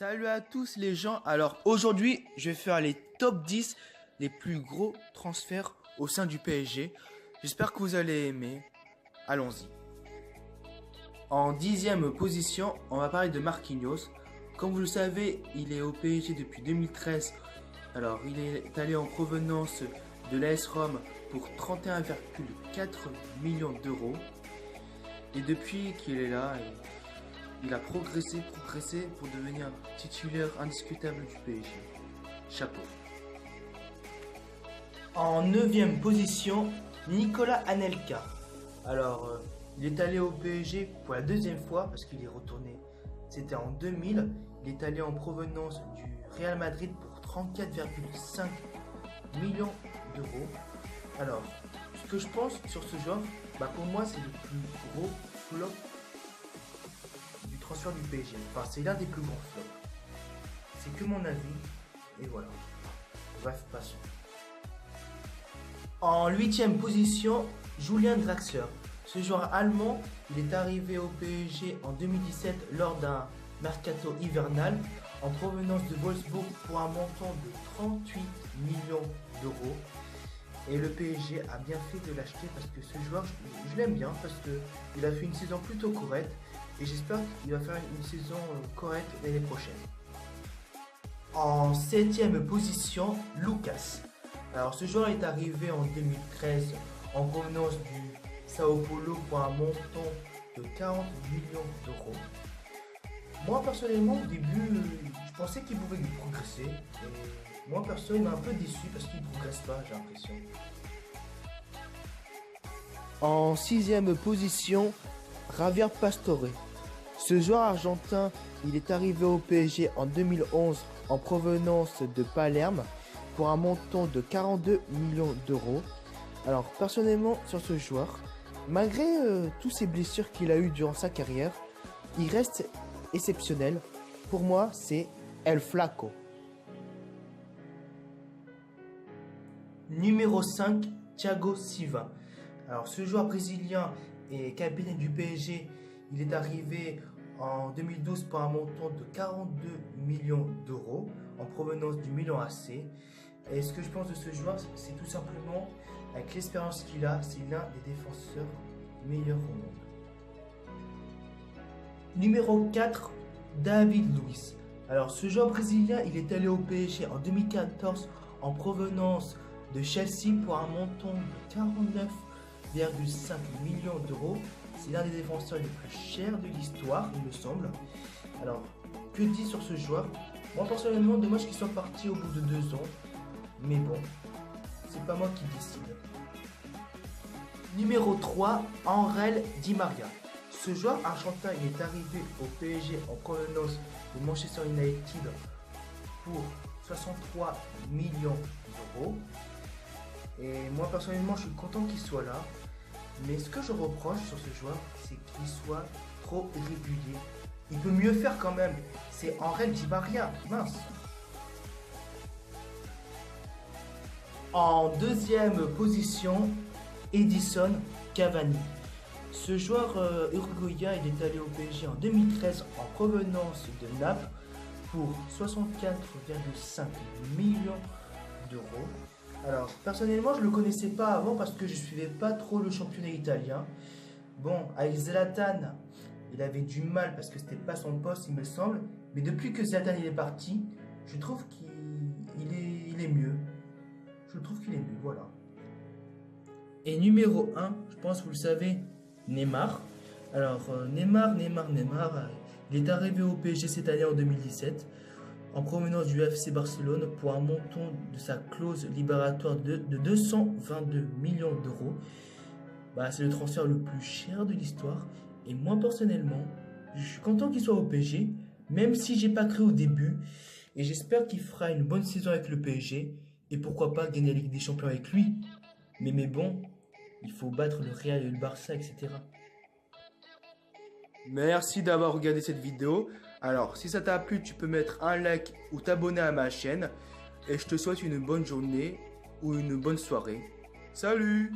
Salut à tous les gens, alors aujourd'hui je vais faire les top 10 les plus gros transferts au sein du PSG. J'espère que vous allez aimer, allons-y. En 10e position, on va parler de Marquinhos. Comme vous le savez, il est au PSG depuis 2013. Alors il est allé en provenance de l'AS Rome pour 31,4 millions d'euros. Et depuis qu'il est là, il a progressé pour devenir titulaire indiscutable du PSG. Chapeau. En 9e position, Nicolas Anelka. Alors, il est allé au PSG pour la deuxième fois parce qu'il est retourné. C'était en 2000. Il est allé en provenance du Real Madrid pour 34,5 millions d'euros. Alors, ce que je pense sur ce joueur, pour moi, c'est le plus gros flop du transfert du PSG. Enfin, c'est l'un des plus grands flops. C'est que mon avis. Et voilà. Bref, passons. En 8e position, Julian Draxler. Ce joueur allemand, il est arrivé au PSG en 2017 lors d'un mercato hivernal en provenance de Wolfsburg pour un montant de 38 millions d'euros. Et le PSG a bien fait de l'acheter parce que ce joueur, je l'aime bien parce qu'il a fait une saison plutôt correcte et j'espère qu'il va faire une saison correcte l'année prochaine. En 7e position, Lucas. Alors ce joueur est arrivé en 2013 en provenance du Sao Paulo pour un montant de 40 millions d'euros. Moi personnellement au début je pensais qu'il pouvait progresser et moi perso il m'a un peu déçu parce qu'il ne progresse pas, j'ai l'impression. En 6e position, Javier Pastore. Ce joueur argentin, il est arrivé au PSG en 2011 en provenance de Palerme pour un montant de 42 millions d'euros. Alors personnellement sur ce joueur, malgré toutes ces blessures qu'il a eues durant sa carrière, il reste exceptionnel. Pour moi, c'est El Flaco. Numéro 5, Thiago Silva. Alors ce joueur brésilien et capitaine du PSG, il est arrivé en 2012 pour un montant de 42 millions d'euros en provenance du Milan AC. Et ce que je pense de ce joueur, c'est tout simplement, avec l'expérience qu'il a, c'est l'un des défenseurs meilleurs au monde. Numéro 4, David Luiz. Alors ce joueur brésilien, il est allé au PSG en 2014 en provenance de Chelsea pour un montant de 49,5 millions d'euros. C'est l'un des défenseurs les plus chers de l'histoire, il me semble. Alors, que dire sur ce joueur? Moi personnellement, dommage qu'il soit parti au bout de 2 ans. Mais bon, c'est pas moi qui décide. Numéro 3, Angel Di Maria. Ce joueur argentin, il est arrivé au PSG en provenance de Manchester United pour 63 millions d'euros. Et moi personnellement, je suis content qu'il soit là. Mais ce que je reproche sur ce joueur, c'est qu'il soit trop irrégulier. Il peut mieux faire quand même. C'est Angel Di Maria, mince. En 2e position, Edinson Cavani. Ce joueur uruguayen, il est allé au PSG en 2013 en provenance de Naples pour 64,5 millions d'euros. Alors, personnellement, je ne le connaissais pas avant parce que je ne suivais pas trop le championnat italien. Bon, avec Zlatan, il avait du mal parce que c'était pas son poste, il me semble. Mais depuis que Zlatan il est parti, je trouve qu'il est mieux. Je trouve qu'il est mieux, voilà. Et numéro 1, je pense que vous le savez, Neymar. Alors, Neymar, il est arrivé au PSG cette année en 2017 en provenance du FC Barcelone pour un montant de sa clause libératoire de 222 millions d'euros. C'est le transfert le plus cher de l'histoire. Et moi, personnellement, je suis content qu'il soit au PSG, même si j'ai pas cru au début. Et j'espère qu'il fera une bonne saison avec le PSG. Et pourquoi pas gagner la Ligue des Champions avec lui. Mais bon, il faut battre le Real et le Barça, etc. Merci d'avoir regardé cette vidéo. Alors, si ça t'a plu, tu peux mettre un like ou t'abonner à ma chaîne. Et je te souhaite une bonne journée ou une bonne soirée. Salut!